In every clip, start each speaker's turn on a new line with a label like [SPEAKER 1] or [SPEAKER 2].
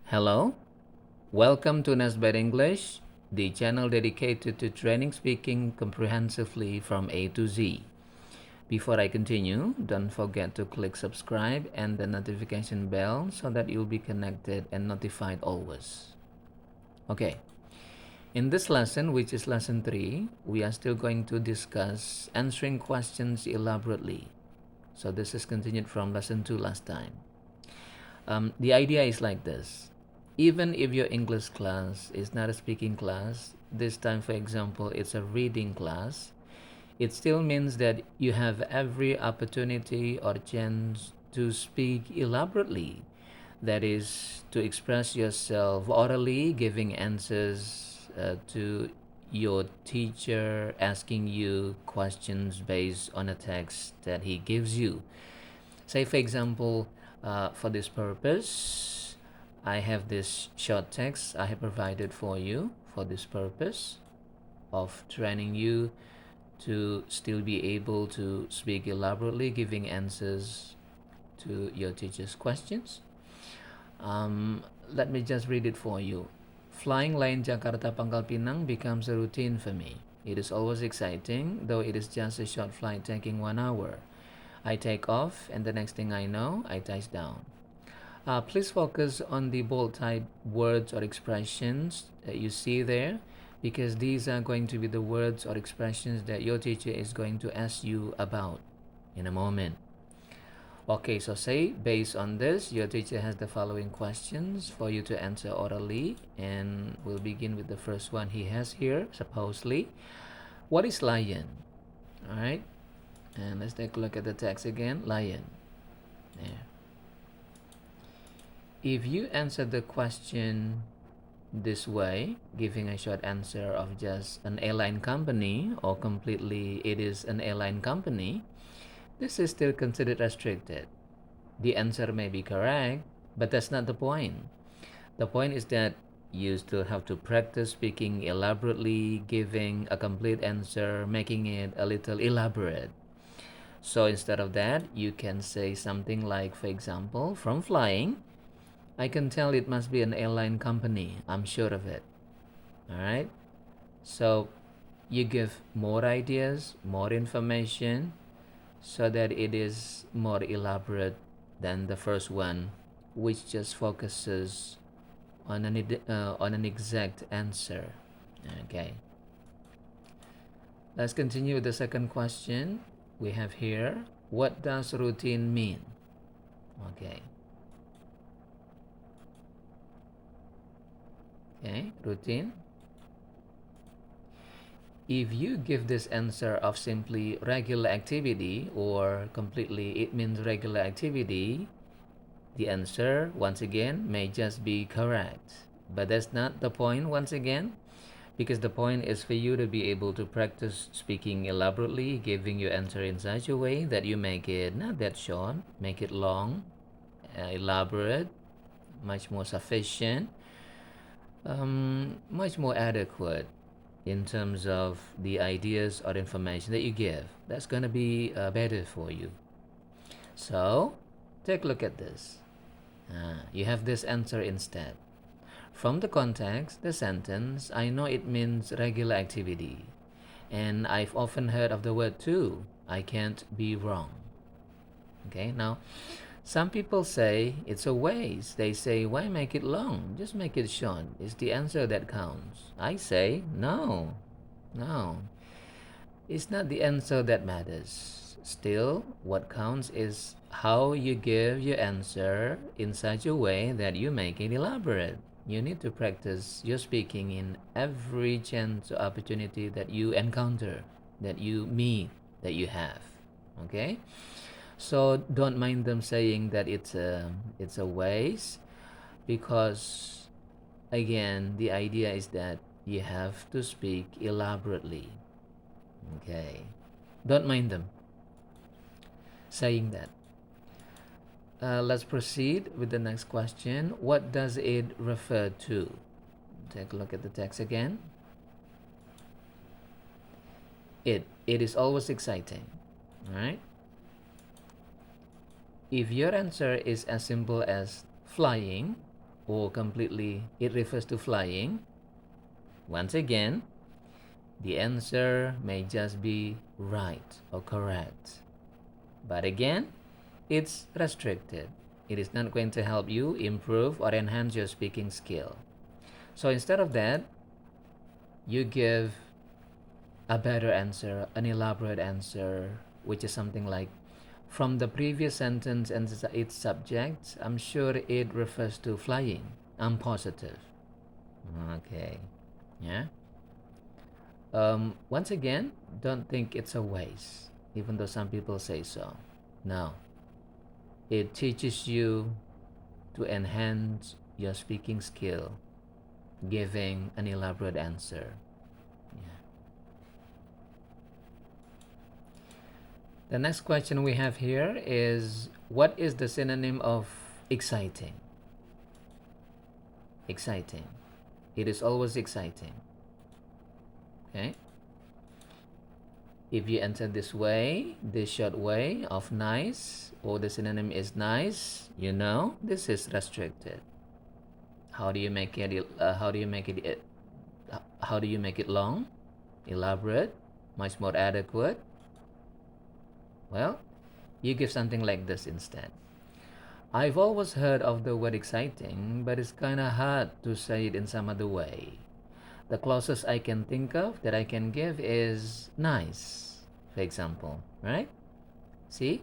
[SPEAKER 1] Hello, welcome to Nesbet English, the channel dedicated to training speaking comprehensively from A to Z. Before I continue, don't forget to click subscribe and the notification bell so that you'll be connected and notified always. Okay, in this lesson, which is lesson 3, we are still going to discuss answering questions elaborately. So this is continued from lesson 2 last time. The idea is like this. Even if your English class is not a speaking class, this time, for example, it's a reading class, it still means that you have every opportunity or chance to speak elaborately. That is, to express yourself orally, giving answers to your teacher, asking you questions based on a text that he gives you. Say, for example, for this purpose, I have this short text I have provided for you for this purpose of training you to still be able to speak elaborately, giving answers to your teacher's questions. Let me just read it for you. Flying line Jakarta Pangkal Pinang becomes a routine for me. It is always exciting, though it is just a short flight taking 1 hour. I take off, and the next thing I know, I touch down. Please focus on the bold type words or expressions that you see there, because these are going to be the words or expressions that your teacher is going to ask you about in a moment. Okay, so say based on this, your teacher has the following questions for you to answer orally, and we'll begin with the first one he has here, supposedly. What is lion? All right, and let's take a look at the text again. Lion. There. If you answer the question this way, giving a short answer of just an airline company or completely it is an airline company, this is still considered restricted. The answer may be correct, but that's not the point. The point is that you still have to practice speaking elaborately, giving a complete answer, making it a little elaborate. So instead of that, you can say something like, for example, from flying, I can tell it must be an airline company. I'm sure of it. All right. So you give more ideas, more information, so that it is more elaborate than the first one, which just focuses on an exact answer. Okay. Let's continue with the second question we have here. What does routine mean? Okay. Okay, routine. If you give this answer of simply regular activity or completely it means regular activity, the answer, once again, may just be correct. But that's not the point, once again, because the point is for you to be able to practice speaking elaborately, giving your answer in such a way that you make it not that short, make it long, elaborate, much more sufficient, much more adequate in terms of the ideas or information that you give. That's going to be better for you. So, take a look at this. You have this answer instead. From the context, the sentence, I know it means regular activity. And I've often heard of the word too. I can't be wrong. Okay, now some people say it's a waste. They say, why make it long? Just make it short. It's the answer that counts. I say, no. It's not the answer that matters. Still, what counts is how you give your answer in such a way that you make it elaborate. You need to practice your speaking in every chance or opportunity that you encounter, that you meet, that you have. Okay? So don't mind them saying that it's a waste, because again the idea is that you have to speak elaborately. Okay, don't mind them saying that. Let's proceed with the next question. What does it refer to? Take a look at the text again. It is always exciting. All right. If your answer is as simple as flying, or completely it refers to flying, once again, the answer may just be right or correct. But again, it's restricted. It is not going to help you improve or enhance your speaking skill. So instead of that, you give a better answer, an elaborate answer, which is something like, from the previous sentence and its subject, I'm sure it refers to flying. I'm positive. Okay. Yeah. Once again, don't think it's a waste, even though some people say so. No. It teaches you to enhance your speaking skill, giving an elaborate answer. Yeah. The next question we have here is, what is the synonym of exciting? Exciting. It is always exciting. Okay? If you enter this way, this short way of nice, or the synonym is nice, you know this is restricted. How do you make it? How do you make it? How do you make it long, elaborate, much more adequate? Well, you give something like this instead. I've always heard of the word exciting, but it's kind of hard to say it in some other way. The closest I can think of that I can give is nice, for example, right? See?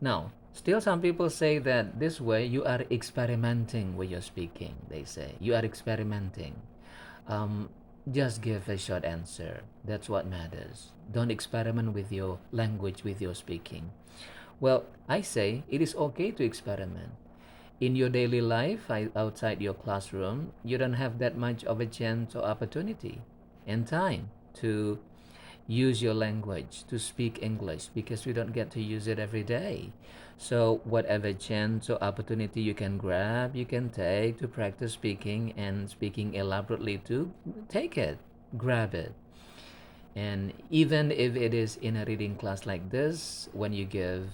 [SPEAKER 1] Now, still some people say that this way you are experimenting with your speaking, they say. You are experimenting. Just give a short answer. That's what matters. Don't experiment with your language, with your speaking. Well, I say it is okay to experiment. In your daily life, outside your classroom, you don't have that much of a chance or opportunity and time to use your language, to speak English, because we don't get to use it every day. So whatever chance or opportunity you can grab, you can take to practice speaking and speaking elaborately too, take it, grab it. And even if it is in a reading class like this, when you give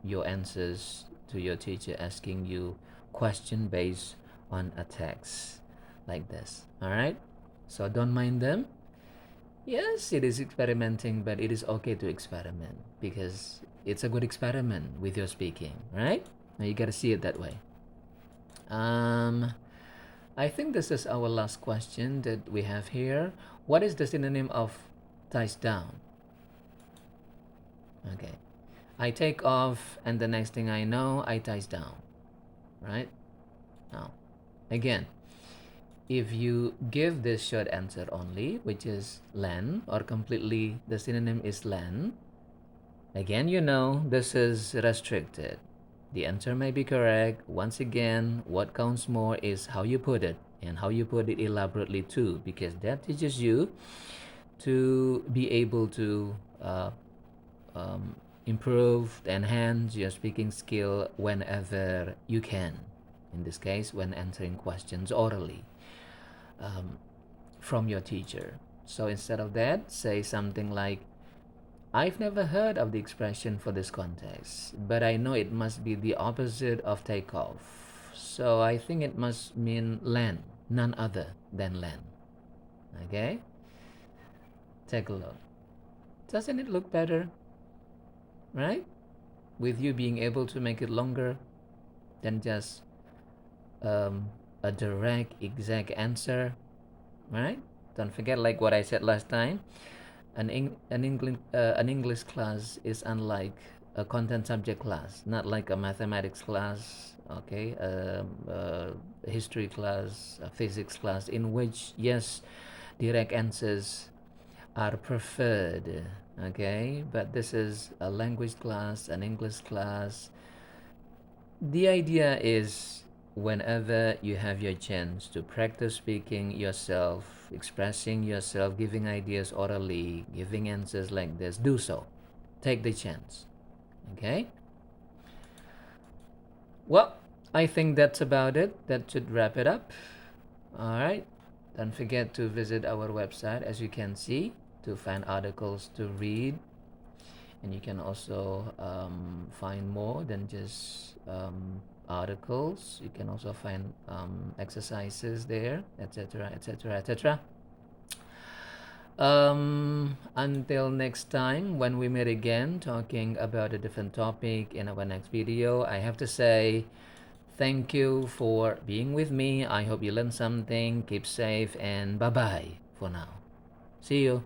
[SPEAKER 1] your answers to your teacher asking you question based on a text like this, all right? So don't mind them. Yes, it is experimenting, but it is okay to experiment because it's a good experiment with your speaking, right? Now you gotta see it that way. I think this is our last question that we have here. What is the synonym of ties down? Okay. I take off, and the next thing I know, I ties down, right? Now, again, if you give this short answer only, which is land, or completely the synonym is land, again, you know this is restricted. The answer may be correct. Once again, what counts more is how you put it, and how you put it elaborately too, because that teaches you to be able to improve, enhance your speaking skill whenever you can. In this case, when answering questions orally from your teacher. So instead of that, say something like, I've never heard of the expression for this context, but I know it must be the opposite of takeoff. So I think it must mean land, none other than land. Okay? Take a look. Doesn't it look better? Right? With you being able to make it longer than just a direct, exact answer. Right? Don't forget, like what I said last time, an English class is unlike a content subject class, not like a mathematics class, okay, a history class, a physics class, in which, yes, direct answers are preferred, okay, but this is a language class, an English class. The idea is, whenever you have your chance to practice speaking yourself, expressing yourself, giving ideas orally, giving answers like this, do so. Take the chance. Okay? Well, I think that's about it. That should wrap it up. All right. Don't forget to visit our website, as you can see, to find articles to read. And you can also find more than just articles. You can also find exercises there, etc., etc., etc. Until next time, when we meet again, talking about a different topic in our next video, I have to say thank you for being with me. I hope you learned something. Keep safe and bye bye for now. See you.